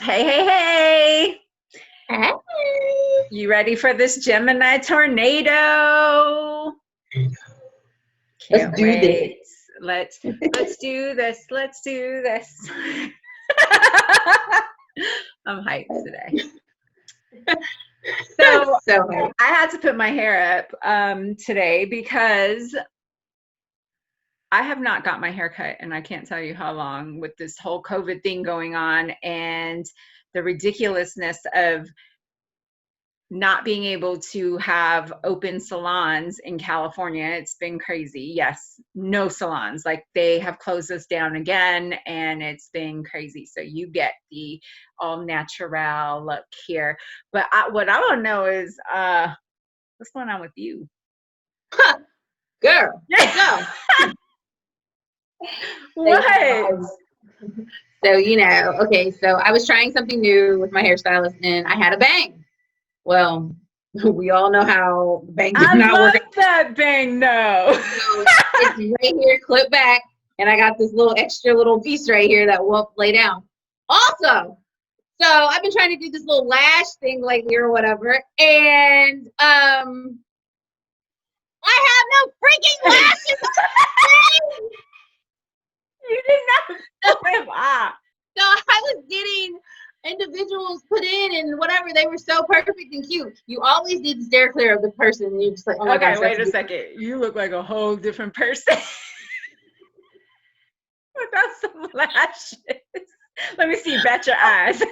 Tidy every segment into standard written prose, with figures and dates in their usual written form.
Hey, hey, hey. Hey. You ready for this Gemini tornado? Let's Can't do this. wait. Let's do this. Let's do this. I'm hyped today. So So I had to put my hair up today because I have not got my hair cut and I can't tell you how long with this whole COVID thing going on and the ridiculousness of not being able to have open salons in California. It's been crazy. Yes, no salons. Like they have closed us down again and it's been crazy. So you get the all natural look here. But what I want to know is what's going on with you? girl, so What? okay, so I was trying something new with my hairstylist and I had a bang. Well, we all know how the bang did I not love work. that bang no. So it's right here, clip back, and I got this extra little piece right here that won't lay down. Also, so I've been trying to do this little lash thing lately or whatever, and I have no freaking lashes. You did not flip off. So I was getting individuals put in and whatever. They were so perfect and cute. You always need to stare clear of the person. And you're just like, oh my gosh. Wait a second. You look like a whole different person without some lashes. Let me see. Bet your eyes.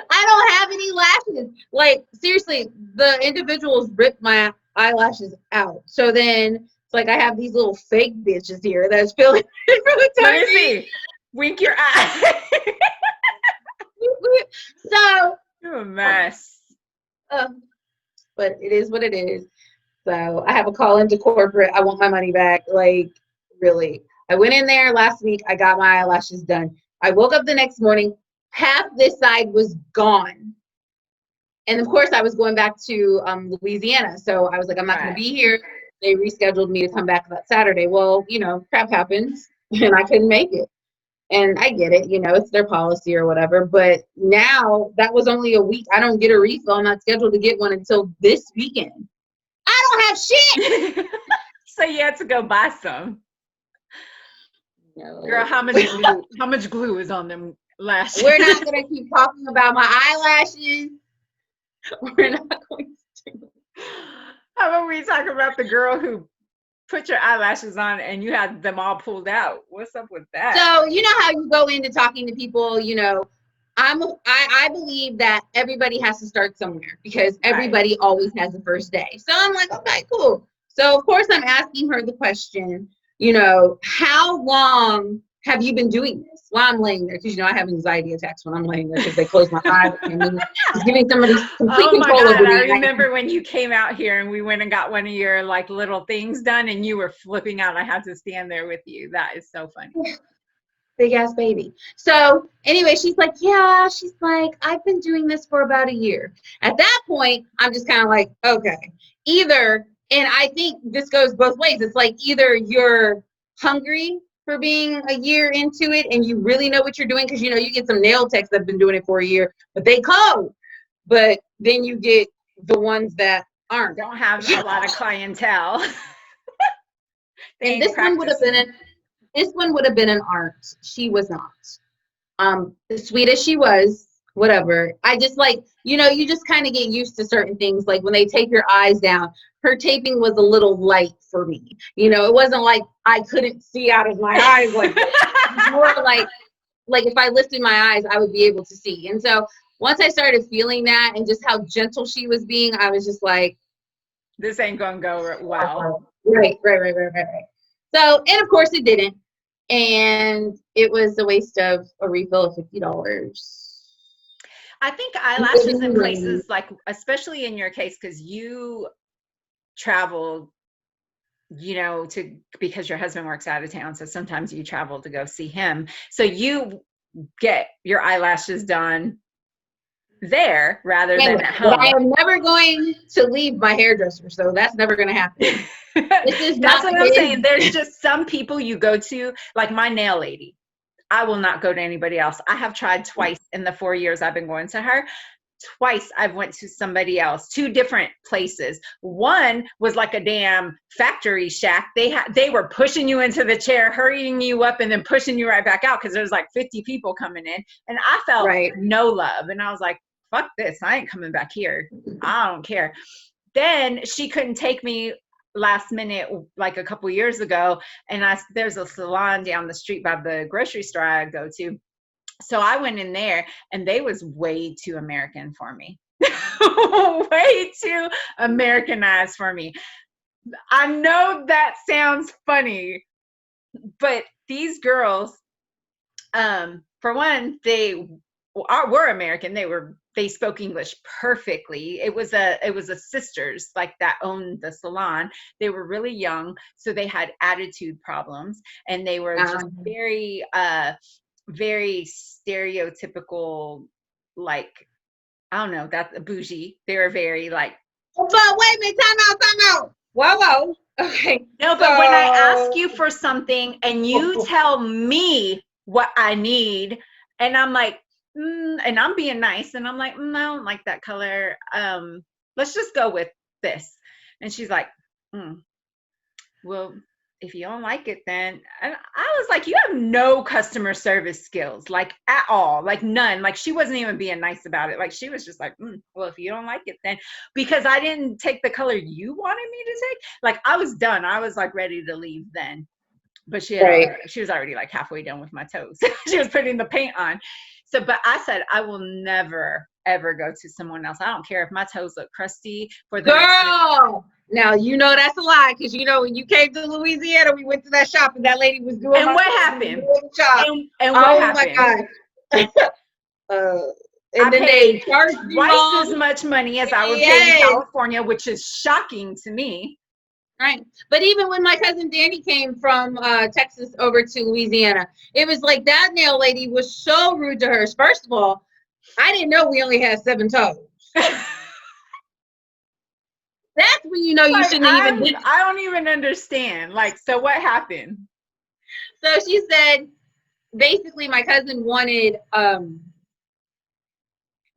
I don't have any lashes. Like, seriously, the individuals ripped my eyelashes out. So then it's like I have these little fake bitches here that's filling in for the time. Let me see. Wink your eye. So You're a mess. But it is what it is. So I have a call into corporate. I want my money back. Like, really. I went in there last week. I got my eyelashes done. I woke up the next morning. Half this side was gone. And of course, I was going back to Louisiana. So I was like, I'm not going to be here. They rescheduled me to come back that Saturday. Well, crap happens and I couldn't make it. And I get it, it's their policy or whatever. But now that was only a week. I don't get a refill. I'm not scheduled to get one until this weekend. I don't have shit. So you had to go buy some. No. Girl, how much glue is on them lashes? We're not going to keep talking about my eyelashes. We're not going to. How about we talk about the girl who put your eyelashes on and you had them all pulled out? What's up with that? So you know how you go into talking to people, I believe that everybody has to start somewhere because everybody always has the first day. So I'm like, okay, cool. So of course I'm asking her the question, how long have you been doing this while I'm laying there? Because I have anxiety attacks when I'm laying there because they close my eyes and it's giving somebody complete control over me. I remember when you came out here and we went and got one of your little things done and you were flipping out. I had to stand there with you. That is so funny. Big ass baby. So anyway, she's like, I've been doing this for about a year. At that point, I'm just kind of like, okay, and I think this goes both ways. It's like either you're hungry for being a year into it and you really know what you're doing because you get some nail techs that have been doing it for a year, but they close. But then you get the ones that don't have a lot of clientele. And this one would have been an art. She was not. As sweet as she was, whatever. I just you just kind of get used to certain things. Like when they tape your eyes down, her taping was a little light for me. It wasn't like I couldn't see out of my eyes. More like if I lifted my eyes, I would be able to see. And so once I started feeling that and just how gentle she was being, I was just like, this ain't gonna go well. Right. So, and of course it didn't. And it was a waste of a refill of $50. I think eyelashes in places especially in your case, because you travel, because your husband works out of town. So sometimes you travel to go see him. So you get your eyelashes done there rather than at home. But I am never going to leave my hairdresser, so that's never going to happen. That's what I'm saying. There's just some people you go to, like my nail lady. I will not go to anybody else. I have tried twice in the 4 years I've been going to her. Twice I've went to somebody else, two different places. One was like a damn factory shack. They were pushing you into the chair, hurrying you up, and then pushing you right back out because there's like 50 people coming in. And I felt Right. no love. And I was like, fuck this. I ain't coming back here. I don't care. Then she couldn't take me last minute, like a couple years ago. And there's a salon down the street by the grocery store I go to. So I went in there and they was way too American for me. Way too Americanized for me. I know that sounds funny, but these girls, for one, they were American. They spoke English perfectly. It was a sisters like that owned the salon. They were really young, so they had attitude problems, and they were just very stereotypical, like, I don't know, that's bougie. They were very like. But wait a minute, time out. Whoa. Okay. No, but when I ask you for something and you tell me what I need, and I'm like, and I'm being nice, and I'm like, I don't like that color. Let's just go with this. And she's like, well, if you don't like it, then. And I was like, you have no customer service skills, like at all, like none. Like she wasn't even being nice about it. Like she was just like, well, if you don't like it, then, because I didn't take the color you wanted me to take. Like I was done. I was like ready to leave then. But she was already like halfway done with my toes. She was putting the paint on. So, but I said, I will never, ever go to someone else. I don't care if my toes look crusty for the girl. Now, you know that's a lie, because you know when you came to Louisiana, we went to that shop and that lady was doing. And what happened? And what happened? My God. And then they charged twice as much money as I would pay in California, which is shocking to me. Right. But even when my cousin Danny came from Texas over to Louisiana, it was like that nail lady was so rude to her. First of all, I didn't know we only had 7 toes. That's when you know you shouldn't even. I don't even understand. Like, so what happened? So she said, basically, my cousin wanted, what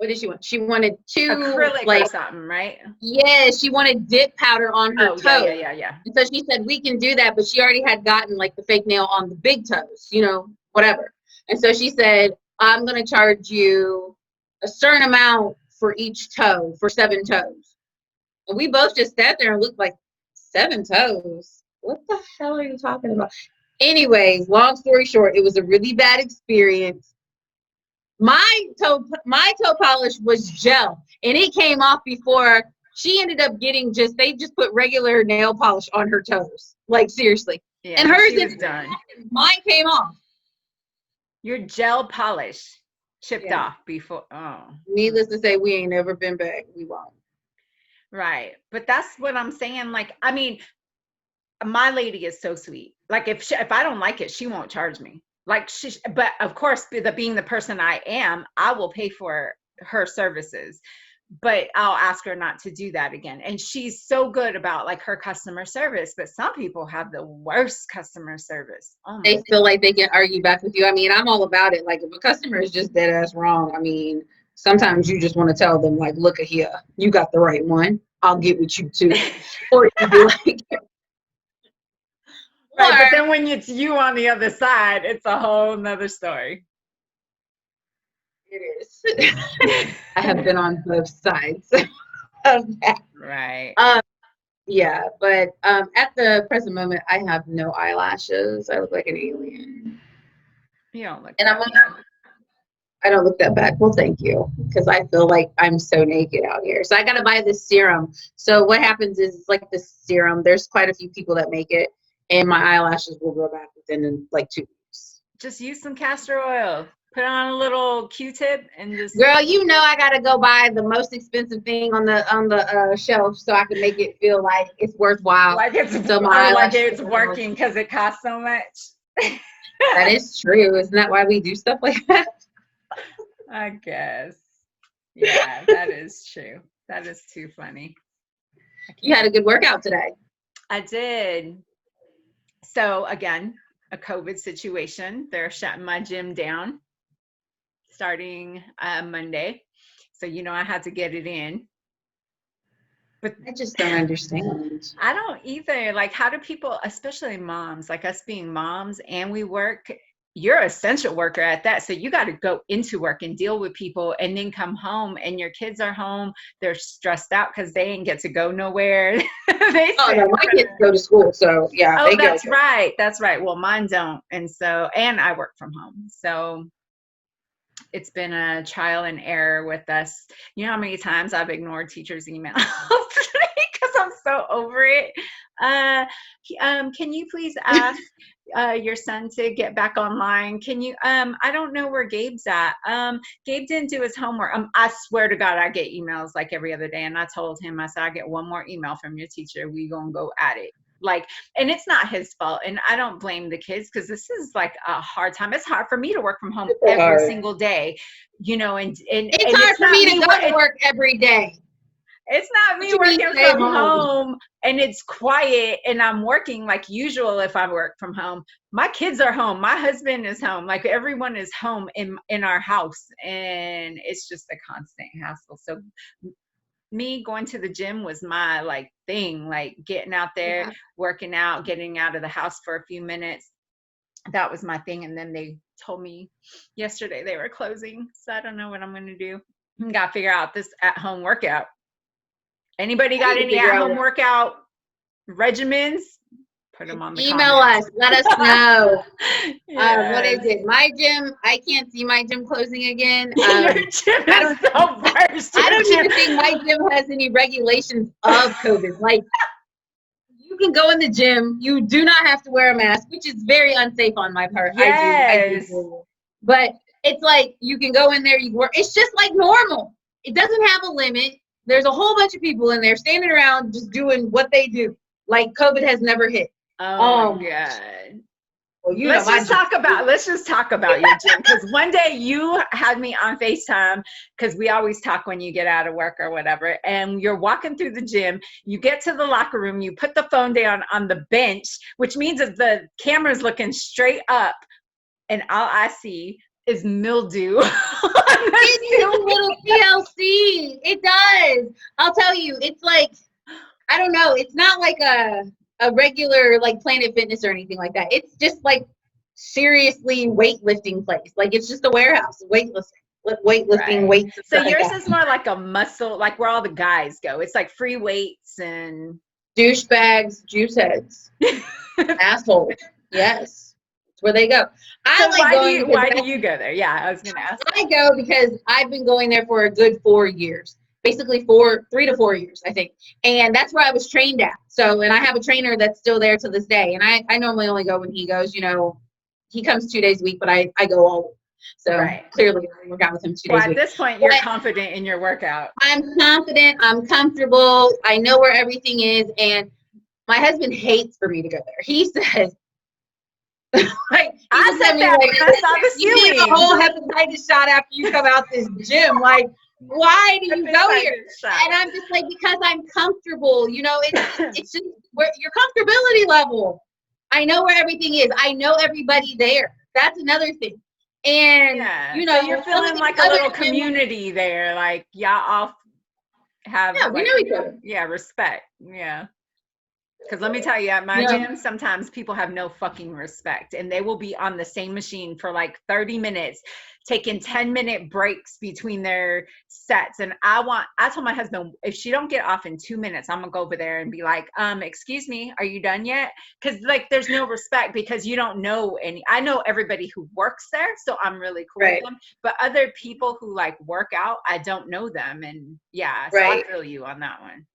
did she want? She wanted 2 acrylic like, or something, right? Yeah, she wanted dip powder on her toes. Yeah. And so she said, we can do that, but she already had gotten like the fake nail on the big toes, you know, whatever. And so she said, I'm going to charge you a certain amount for each toe, for 7 toes. And we both just sat there and looked like, 7 toes? What the hell are you talking about? Anyways, long story short, it was a really bad experience. My toe polish was gel, and it came off before she ended up getting they just put regular nail polish on her toes. Like, seriously. Yeah, and hers is done. Mine came off. Your gel polish chipped off before. Oh. Needless to say, we ain't never been back. We won't. Right. But that's what I'm saying. Like, I mean, my lady is so sweet. Like if I don't like it, she won't charge me. Like but of course, being the person I am, I will pay for her services, but I'll ask her not to do that again. And she's so good about like her customer service, but some people have the worst customer service. They feel like they can argue back with you. I mean, I'm all about it. Like if a customer is just dead ass wrong, I mean, sometimes you just want to tell them, like, look at here, you got the right one. I'll get with you too. Or you be like, right, but then when it's you on the other side, it's a whole nother story. It is. I have been on both sides of that. Right. Yeah, but at the present moment, I have no eyelashes. I look like an alien. You don't look. And I don't look that bad. Well, thank you, because I feel like I'm so naked out here. So I got to buy this serum. So what happens is, it's like this serum. There's quite a few people that make it, and my eyelashes will grow back within like 2 weeks. Just use some castor oil. Put on a little Q-tip and just. Girl, you know I gotta go buy the most expensive thing on the shelf so I can make it feel like it's worthwhile. Like it's working because it costs so much. That is true. Isn't that why we do stuff like that? I guess. Yeah, that is true. That is too funny. You had a good workout today. I did. So again, a COVID situation. They're shutting my gym down starting Monday. So, I had to get it in. But I just don't understand. I don't either. Like, how do people, especially moms, like us being moms and we work, you're an essential worker at that. So you got to go into work and deal with people and then come home and your kids are home. They're stressed out because they ain't get to go nowhere. They Oh say, no, my kids go to school, so yeah, oh, they go. that's right. That's right. Well, mine don't. And I work from home. So it's been a trial and error with us. You know how many times I've ignored teachers' emails because I'm so over it. Can you please ask your son to get back online? Can you? I don't know where Gabe's at. Gabe didn't do his homework. I swear to God, I get emails like every other day, and I told him, I said, I get one more email from your teacher. We gonna go at it. Like, and it's not his fault, and I don't blame the kids because this is like a hard time. It's hard for me to work from home Super every hard. single day, and It's hard it's for not me me. to go to work every day. It's not What me you mean working stay from home? home and it's quiet and I'm working like usual if I work from home. My kids are home. My husband is home. Like everyone is home in our house, and it's just a constant hassle. So me going to the gym was my like thing, like getting out there, Yeah. working out, getting out of the house for a few minutes. That was my thing. And then they told me yesterday they were closing. So I don't know what I'm going to do. Got to figure out this at home workout. Anybody I need got to any figure at out home workout regimens? Put them on the email comments. us. Let us know. What is Yes. it? My gym. I can't see my gym closing again. Your gym I is don't. so worst. I Your don't gym. even think my gym has any regulations of COVID. Like you can go in the gym. You do not have to wear a mask, which is very unsafe on my part. I do. Yes. But it's like you can go in there. You work. It's just like normal. It doesn't have a limit. There's a whole bunch of people in there standing around just doing what they do. Like COVID has never hit. Oh my God. Well, you know Let's my just gym. talk about your gym, because one day you had me on FaceTime, because we always talk when you get out of work or whatever, and you're walking through the gym, you get to the locker room, you put the phone down on the bench, which means that the camera's looking straight up, and all I see is mildew on the It needs a ceiling. little TLC. It does. I'll tell you, it's like I don't know. It's not like a regular like Planet Fitness or anything like that. It's just like seriously weightlifting place. Like it's just a warehouse, weightlifting Right. weights and So stuff like yours that. is more like a muscle, like where all the guys go. It's like free weights and Douchebags, juice heads, assholes. Yes, it's where they go. I so like going because why do you go there? Yeah, I was gonna ask I that. go because I've been going there for a good 4 years, basically 3 to 4 years, I think. And that's where I was trained at. So, and I have a trainer that's still there to this day. And I normally only go when he goes, he comes 2 days a week, but I go all week. So Right. clearly I work out with him two Well, days a at week. this point, you're But confident in your workout. I'm confident, I'm comfortable, I know where everything is. And my husband hates for me to go there. He says, like, he I looks at said me that like, when I saw the you need a ceiling. whole hepatitis shot after you come out this gym. Like, why do you go here? Hepatitis shot. And I'm just like, because I'm comfortable. It's just where your comfortability level. I know where everything is. I know everybody there. That's another thing. And Yeah. So you're some of feeling these like a other little gyms, community there. Like y'all all have yeah, we like, know each other. yeah, respect. Yeah. Because let me tell you, at my You know, gym, sometimes people have no fucking respect and they will be on the same machine for like 30 minutes, taking 10-minute breaks between their sets. And I told my husband, if she don't get off in 2 minutes, I'm gonna go over there and be like, excuse me, are you done yet? Because like there's no respect because you don't know I know everybody who works there, so I'm really cool with right, them. But other people who like work out, I don't know them. And yeah, so I right. feel you on that one.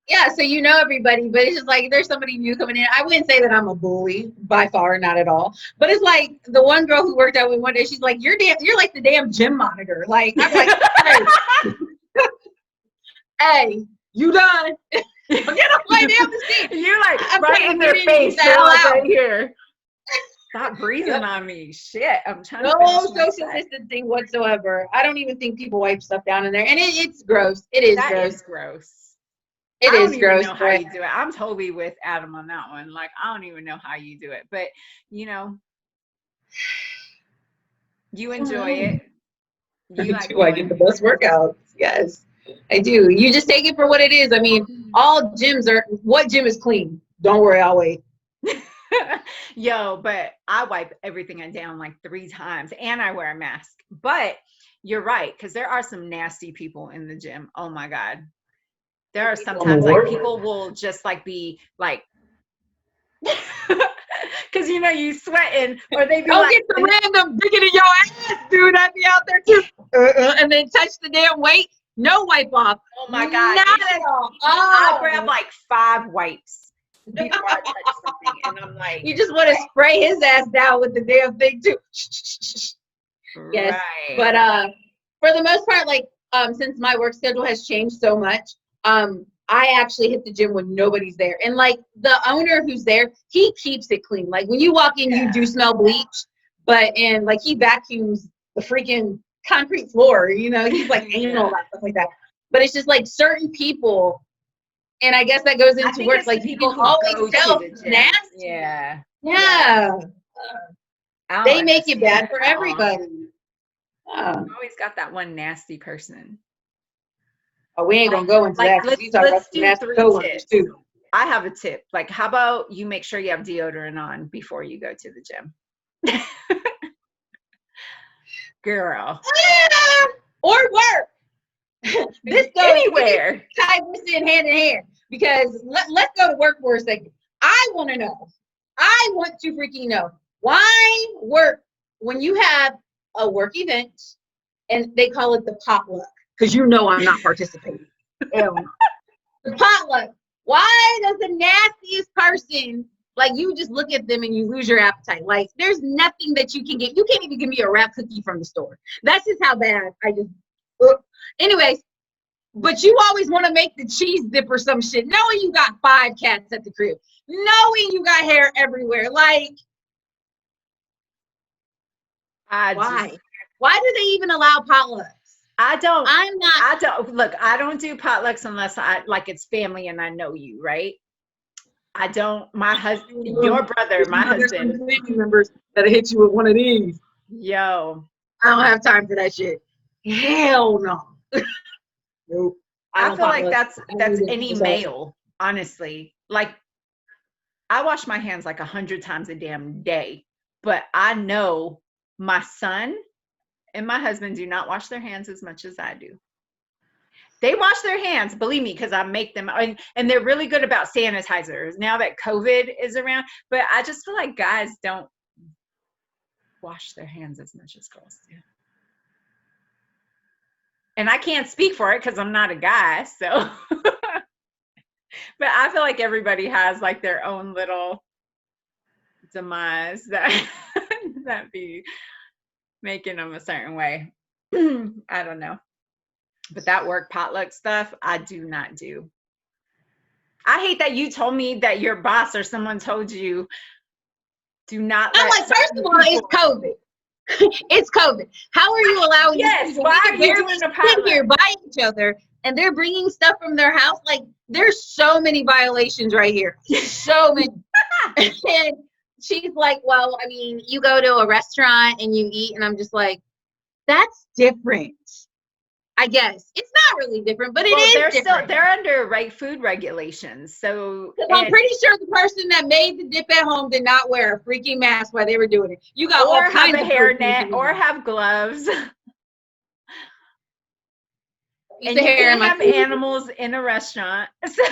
Yeah, so you know everybody, but it's just like there's somebody new coming in. I wouldn't say that I'm a bully by far, not at all. But it's like the one girl who worked out with me one day, she's like, you're like the damn gym monitor. Like I'm like, hey, hey, you done? Get off my damn machine. You're like I'm right trying in to get their in and face. get the You're hell like out. right here. Stop breathing Yep. on me. Shit. I'm trying to No finish my social set. distancing whatsoever. I don't even think people wipe stuff down in there. And it's gross. It is That gross. is gross. It I don't is even gross, know how but you do it. I'm totally with Adam on that one. Like, I don't even know how you do it, but you know, you I don't enjoy know. it. I You like do. I get the going. best workouts. Yes, I do. You just take it for what it is. I mean, all gyms are. What gym is clean? Don't worry, I'll wait. Yo, but I wipe everything down like 3 times and I wear a mask. But you're right, because there are some nasty people in the gym. Oh my God. There are People on the sometimes like ward. people will just like be like, because you sweating, or they be Don't like, get the random digging in your ass, dude. I'd be out there too. And then touch the damn weight. No wipe off. oh my God, Not at all. I grab Oh. like 5 wipes before I touch something. And I'm like, You just want to spray his ass down with the damn thing too. Yes. right. But for the most part, like since my work schedule has changed so much, I actually hit the gym when nobody's there. And like the owner who's there, he keeps it clean. Like when you walk in, you do smell bleach, and like he vacuums the freaking concrete floor, he's like anal Yeah. about stuff like that. But it's just like certain people, and I guess that goes I into think work. it's the Like people people who always go to tell the it's gym. nasty. Yeah. Yeah. Yeah. I don't They make it understand bad it for at all. everybody. Yeah. You always got that one nasty person. Oh, we ain't Like, gonna go into like that because let's you talk about let's some do nasty 3 coworkers tips. too. I have a tip. Like, how about you make sure you have deodorant on before you go to the gym? Girl. Ah, or work. This goes Anywhere. tie this in hand in hand because let's go to work for a second. I want to know. I want to freaking know why work when you have a work event and they call it the potluck because I'm not participating. Hell no. The potluck. Why does the nastiest person like you just look at them and you lose your appetite? Like there's nothing that you can get. You can't even give me a wrap cookie from the store. That's just how bad I just. Anyways, but you always want to make the cheese dip or some shit, knowing you got 5 cats at the crib, knowing you got hair everywhere. Like, I why? just Why do they even allow potlucks? I don't I'm not. I don't look, I don't do potlucks unless I like it's family and I know you, right? I don't my husband your brother, my There's some husband, family members that hit you with one of these. yo. I don't have time for that shit. Hell no. Nope. I I don't feel like potlucks. I don't that's need any it. male, honestly. Like I wash my hands like 100 times a damn day, but I know my son and my husband do not wash their hands as much as I do. They wash their hands, believe me, because I make them, and they're really good about sanitizers now that COVID is around. But I just feel like guys don't wash their hands as much as girls do. And I can't speak for it because I'm not a guy. So, but I feel like everybody has like their own little demise that that be making them a certain way. I don't know. But that work potluck stuff, I do not do. I hate that you told me that your boss or someone told you do not I'm let like, first certain of all, it's people. COVID. It's COVID. How are you allowing these Yes, people? why We are can you barely doing a sit here potluck? by each other, and they're bringing stuff from their house. Like, there's so many violations right here. So many. And she's like, well, I mean, you go to a restaurant and you eat, and I'm just like, that's different. I guess it's not really different, but it Well, is different. they're under food regulations. So, Because I'm and pretty sure the person that made the dip at home did not wear a freaking mask while they were doing it. You got or all have a kinds of proof. hairnet or have gloves. Piece And of you hair in can't my have food. animals in a restaurant. So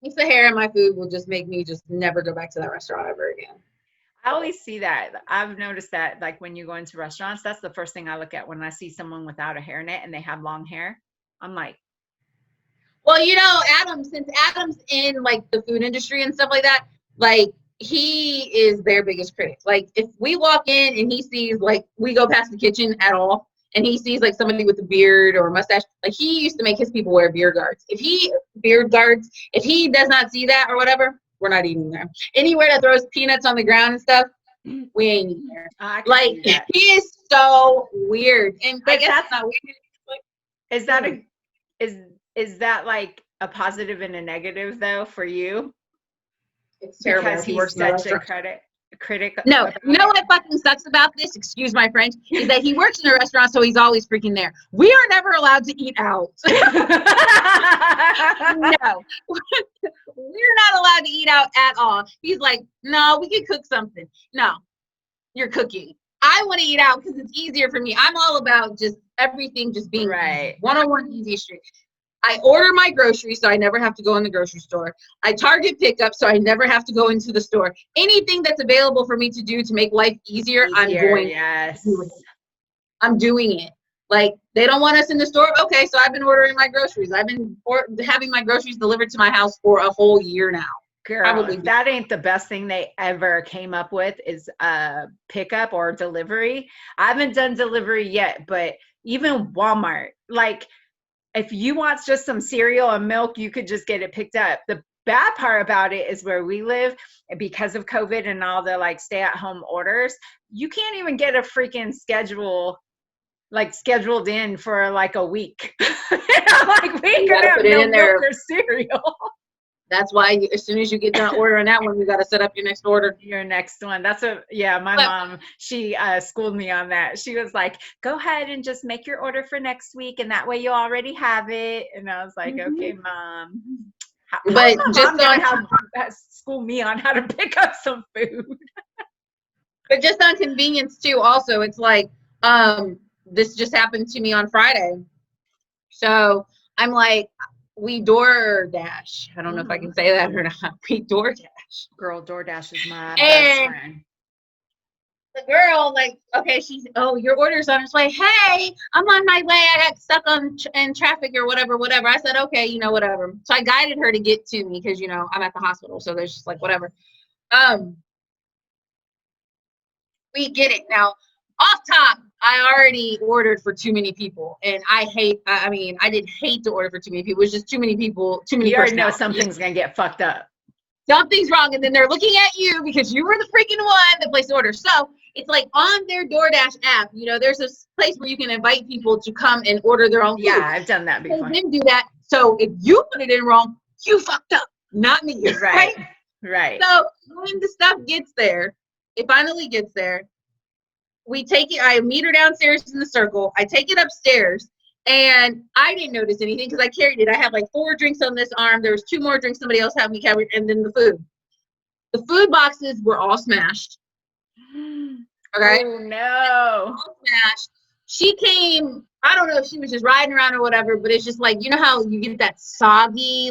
Piece of hair in my food will just make me just never go back to that restaurant ever again. I always see that. I've noticed that like when you go into restaurants, that's the first thing I look at when I see someone without a hairnet and they have long hair. I'm like, Well, Adam, since Adam's in like the food industry and stuff like that, like he is their biggest critic. Like if we walk in and he sees like we go past the kitchen at all and he sees like somebody with a beard or a mustache, like he used to make his people wear beard guards, if he does not see that or whatever, we're not eating there. Anywhere that throws peanuts on the ground and stuff, we ain't eating there. I can Like see that. he is so weird. And I But guess it's not weird. It's like, is that a is is that like a positive and a negative though for you? It's terrible. Because He he's works in a such a restaurant. critic No, about you know it. what fucking sucks about this? Excuse my French, is that he works in a restaurant, so he's always freaking there. We are never allowed to eat out. No, we're not allowed to eat out at all. He's like, no, we can cook something. No, you're cooking. I want to eat out because it's easier for me. I'm all about just everything just being Right. 101 easy street. I order my groceries so I never have to go in the grocery store. I target pickup so I never have to go into the store. Anything that's available for me to do to make life easier, I'm Easier, going to yes. do it. I'm doing it. Like, they don't want us in the store. Okay, so I've been ordering my groceries. I've been having my groceries delivered to my house for a whole year now. Girl, Probably. if that ain't the best thing they ever came up with is pickup or delivery. I haven't done delivery yet, but even Walmart, like if you want just some cereal and milk, you could just get it picked up. The bad part about it is where we live, because of COVID and all the like stay at home orders, you can't even get a freaking scheduled in for like a week. Like we You could gotta have put it no in milk there. or cereal. That's why as soon as you get done ordering that one, you got to set up your next order. Your next one. That's what, yeah, my But, mom, she schooled me on that. She was like, go ahead and just make your order for next week, and that way you already have it. And I was like, okay, mom. How's but my just mom gonna on school me on how to pick up some food? but just on convenience too. Also, it's like this just happened to me on Friday. So I'm like, we DoorDash. I don't know if I can say that or not. We DoorDash. Girl, DoorDash is my best And friend. the girl, like, okay, she's, oh, your order's on its way. Hey, I'm on my way. I got stuck in traffic or whatever, whatever. I said, okay, whatever. So I guided her to get to me because, I'm at the hospital. So there's just like, whatever. We get it. Now, off top, I already ordered for too many people. And I didn't hate to order for too many people. It was just too many people, too many You already know personalities. something's gonna get fucked up. Something's wrong. And then they're looking at you because you were the freaking one that placed the order. So it's like on their DoorDash app, there's this place where you can invite people to come and order their own food. Yeah, I've done that before. They didn't do that. So if you put it in wrong, you fucked up, not me. Right. Right. So when the stuff gets there, it finally gets there. We take it, I meet her downstairs in the circle. I take it upstairs, and I didn't notice anything because I carried it. I had like 4 drinks on this arm. There was 2 more drinks somebody else had me carry, and then the food. The food boxes were all smashed. Okay. Oh no. All smashed. She came, I don't know if she was just riding around or whatever, but it's just like, how you get that soggy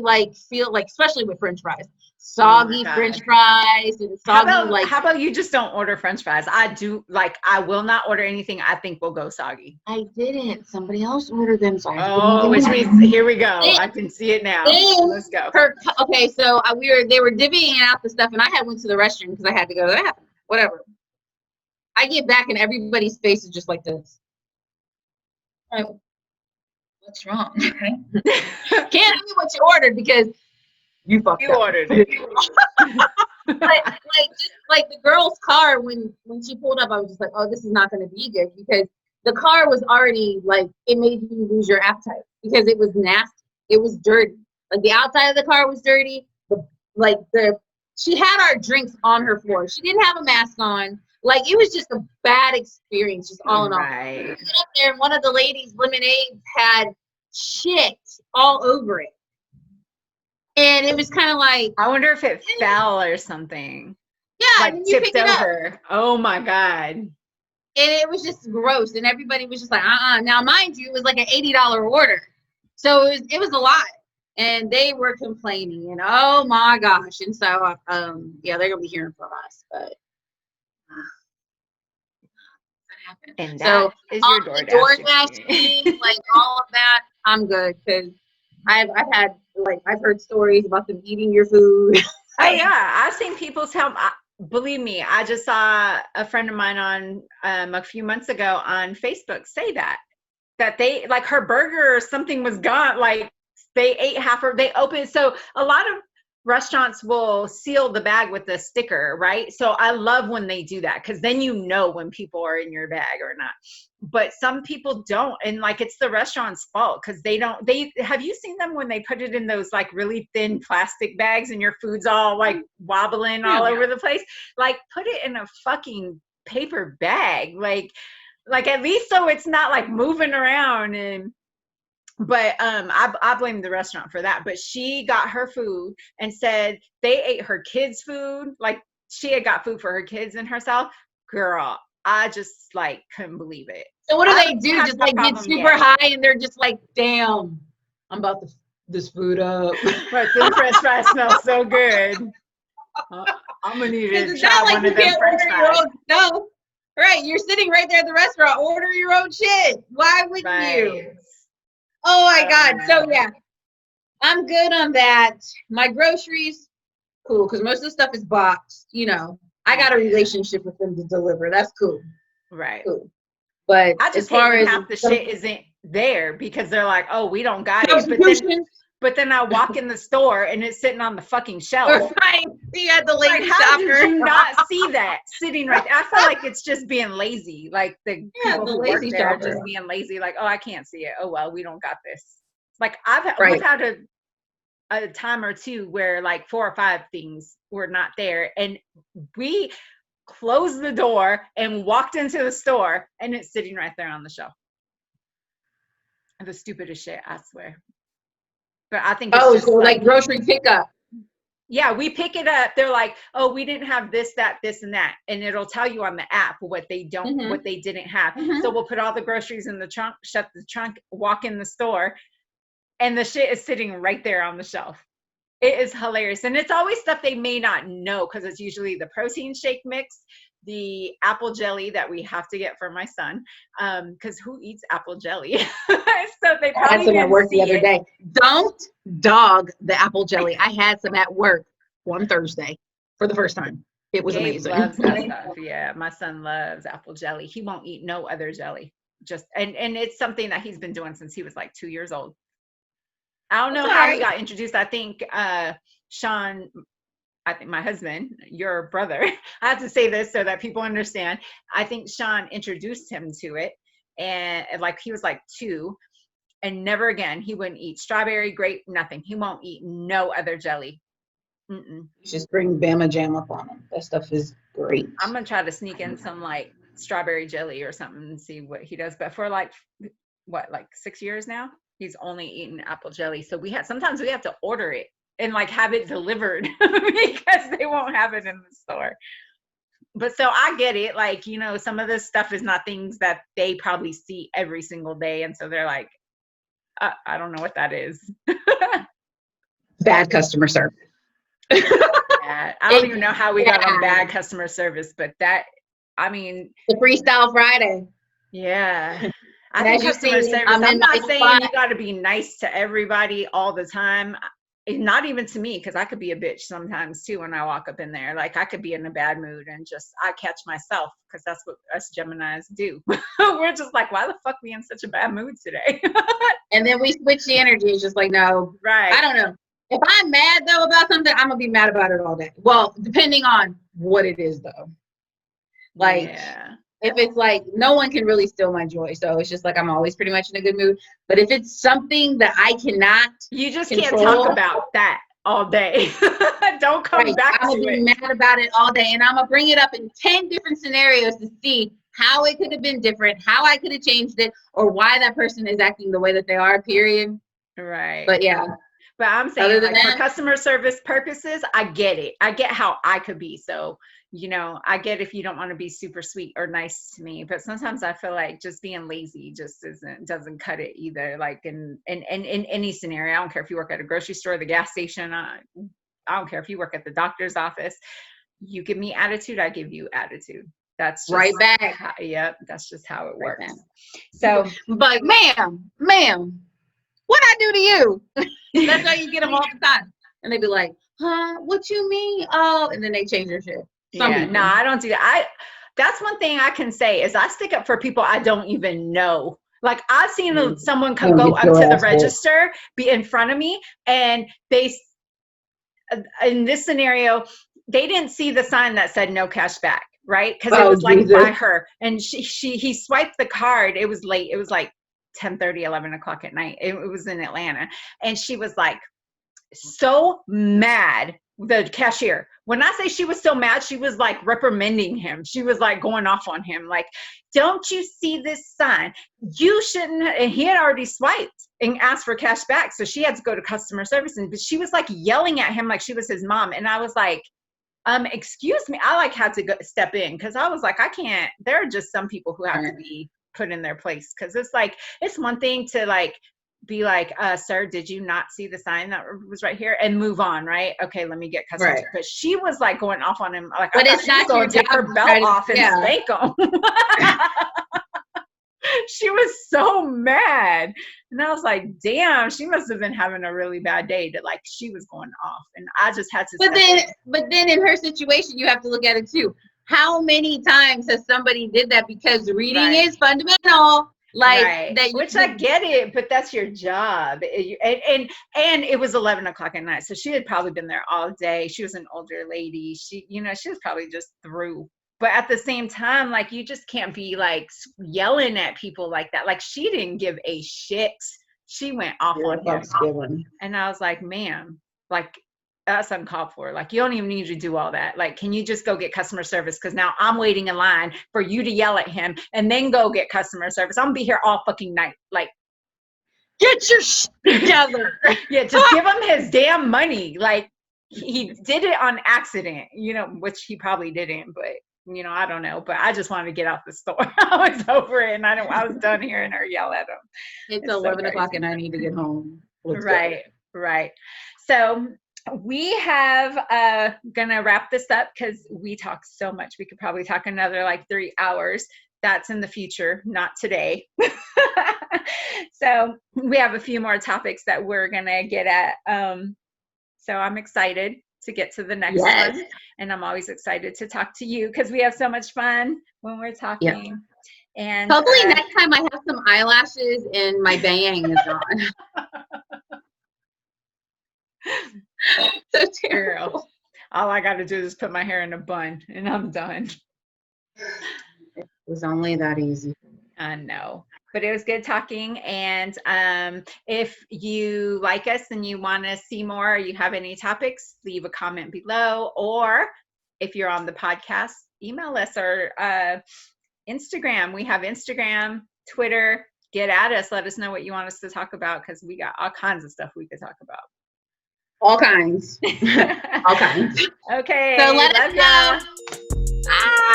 feel, like especially with French fries. Soggy French fries and soggy how about you just don't order French fries? I will not order anything I think will go soggy. I didn't. Somebody else ordered them. So which means here we go. I can see it now. Let's go. Okay, so they were divvying out the stuff, and I had went to the restroom because I had to go to that. Whatever. I get back, and everybody's face is just like this. What's wrong? Can't tell me what you ordered because you fucked up. Ordered it. like the girl's car, when she pulled up, I was just like, oh, this is not going to be good because the car was already like, it made you lose your appetite because it was nasty. It was dirty. Like the outside of the car was dirty. She had our drinks on her floor. She didn't have a mask on. Like, it was just a bad experience, just all in all. Right. We went up there, and one of the ladies' lemonades had shit all over it. And it was kind of like, I wonder if it fell or something. Yeah, like and you tipped pick it over. up. Oh my God. And it was just gross. And everybody was just like, Now, mind you, it was like an $80 order. So it was a lot. And they were complaining, and oh my gosh. And so, they're going to be hearing from us. But and that is your DoorDash thing, like all of that, I'm good because I've heard stories about them eating your food. Oh yeah, I've seen people believe me, I just saw a friend of mine on a few months ago on Facebook say that they, like, her burger or something was gone, like they ate half her, they opened. So a lot of restaurants will seal the bag with a sticker, right? So I love when they do that, because then you know when people are in your bag or not. But some people don't, and like it's the restaurant's fault, because they don't. They have you seen them when they put it in those like really thin plastic bags and your food's all like wobbling all over the place? Like put it in a fucking paper bag, like at least so it's not like moving around. And but I blame the restaurant for that. But she got her food and said they ate her kids' food. Like she had got food for her kids and herself. Girl, I just like couldn't believe it. So what do I they do? have Just no like get problem super yet. high and they're just like, damn, I'm about to f this food up. But the French fries smell so good. I'm gonna need Because to it's try not like one you of them can't French order your fries. own stuff. Right, you're sitting right there at the restaurant. Order your own shit. Why wouldn't you? Right. Oh my God. Uh, So yeah, I'm good on that. My groceries, cool, because most of the stuff is boxed. You know, I got a relationship with them to deliver. That's cool. right. Cool. But I as just hate far when as half the shit isn't there because they're like, oh, we don't got it. substitutions, But then I walk in the store and it's sitting on the fucking shelf. right? You had the Like, lazy how did shopper. you not see that sitting right there? I feel like it's just being lazy. Like the Yeah, people the who work lazy there are shopper. just being lazy. Like, oh, I can't see it. Oh well, we don't got this. Like we've Right. had a time or two where like 4 or 5 things were not there, and we closed the door and walked into the store, and it's sitting right there on the shelf. The stupidest shit, I swear. But I think it's Oh, just so like grocery pickup. yeah, we pick it up. They're like, oh, we didn't have this, that, this, and that. And it'll tell you on the app what they don't, what they didn't have. So we'll put all the groceries in the trunk, shut the trunk, walk in the store, and the shit is sitting right there on the shelf. It is hilarious. And it's always stuff they may not know, because it's usually the protein shake mix, the apple jelly that we have to get for my son, because who eats apple jelly? So they I had probably some at didn't work the see other it. day. Don't dog the apple jelly. I had some at work one Thursday for the first time. It was Gabe amazing. loves that stuff. Yeah, my son loves apple jelly. He won't eat no other jelly. Just and it's something that he's been doing since he was like 2 years old. I don't know how he got introduced. I think Sean, I think my husband, your brother, I have to say this so that people understand. I think Sean introduced him to it, and like he was like 2, and never again. He wouldn't eat strawberry, grape, nothing. He won't eat no other jelly. You just bring Bama Jam up on them. That stuff is great. I'm gonna try to sneak in some like strawberry jelly or something and see what he does. But for like what, like 6 years now, he's only eaten apple jelly. So sometimes we have to order it and like have it delivered because they won't have it in the store. But so I get it. Like, you know, some of this stuff is not things that they probably see every single day. And so they're like, I don't know what that is. Bad customer service. I don't even know how we got on bad customer service, but I mean, the Freestyle Friday. Yeah. I think customer service, I'm not saying you got to be nice to everybody all the time. Not even to me, because I could be a bitch sometimes too when I walk up in there. Like I could be in a bad mood and I catch myself, because that's what us Geminis do. We're just like, why the fuck we in such a bad mood today? And then we switch the energy. It's just like, no, right. I don't know. If I'm mad though about something, I'm gonna be mad about it all day. Well, depending on what it is though. Like if it's like no one can really steal my joy, so it's just like I'm always pretty much in a good mood. But if it's something that I cannot, you just can't talk about that all day. Don't come back to it. I'm gonna be mad about it all day, and I'm gonna bring it up in 10 different scenarios to see how it could have been different, how I could have changed it, or why that person is acting the way that they are. Period. Right. But yeah. But I'm saying, like, for customer service purposes, I get it. I get how I could be. So, you know, I get if you don't want to be super sweet or nice to me. But sometimes I feel like just being lazy just doesn't cut it either. Like in any scenario, I don't care if you work at a grocery store, the gas station. I don't care if you work at the doctor's office. You give me attitude, I give you attitude. That's just right back. Yep, that's just how it works. So, but ma'am, what I do to you? That's how you get them all the time. And they be like, huh, what you mean? Oh, and then they change their shit. No, I don't do that. That's one thing I can say is I stick up for people I don't even know. Like I've seen someone go up to the register, be in front of me, and in this scenario, they didn't see the sign that said no cash back, right? Because it Oh, was like Jesus. by her, and he swiped the card. It was late. It was like 10:30, 11 o'clock at night. It was in Atlanta, and she was like so mad. The cashier, when I say she was so mad, she was like reprimanding him. She was like going off on him, like, don't you see this sign? You shouldn't. And he had already swiped and asked for cash back, so she had to go to customer service. And but she was like yelling at him like she was his mom. And I was like, excuse me. I like had to step in because I was like, I can't. There are just some people who have to be put in their place, because it's like, it's one thing to like be like, sir, did you not see the sign that was right here, and move on, right? Okay, let me get customers. Right. But she was like going off on him, like, but it's not going to take her belt off and spank him. She was so mad, and I was like, damn, she must have been having a really bad day, that like she was going off, and I just had to. But then in her situation, you have to look at it too. How many times has somebody did that? Because reading is fundamental. Like that, which I get it, but that's your job. And it was 11 o'clock at night, so she had probably been there all day. She was an older lady. She was probably just through. But at the same time, like, you just can't be like yelling at people like that. Like, she didn't give a shit. She went off on him, and I was like, ma'am, like, that's uncalled for. Like, you don't even need to do all that. Like, can you just go get customer service? Because now I'm waiting in line for you to yell at him and then go get customer service. I'm gonna be here all fucking night. Like, get your shit together. Yeah, just give him his damn money. Like, he did it on accident, which he probably didn't, but I don't know. But I just wanted to get out the store. I was over it, and I was done hearing her yell at him. It's 11 o'clock and I need to get home. Right. So we have gonna wrap this up because we talk so much. We could probably talk another like 3 hours. That's in the future, not today. So we have a few more topics that we're gonna get at. So I'm excited to get to the next one, and I'm always excited to talk to you because we have so much fun when we're talking. Yep. And hopefully next time I have some eyelashes and my bang is on. So terrible. Girl, all I got to do is put my hair in a bun, and I'm done. It was only that easy. I know, but it was good talking. And if you like us and you want to see more, or you have any topics, leave a comment below. Or if you're on the podcast, email us, or Instagram. We have Instagram, Twitter. Get at us. Let us know what you want us to talk about, because we got all kinds of stuff we could talk about. All kinds. All kinds. Okay. So let us know. Bye.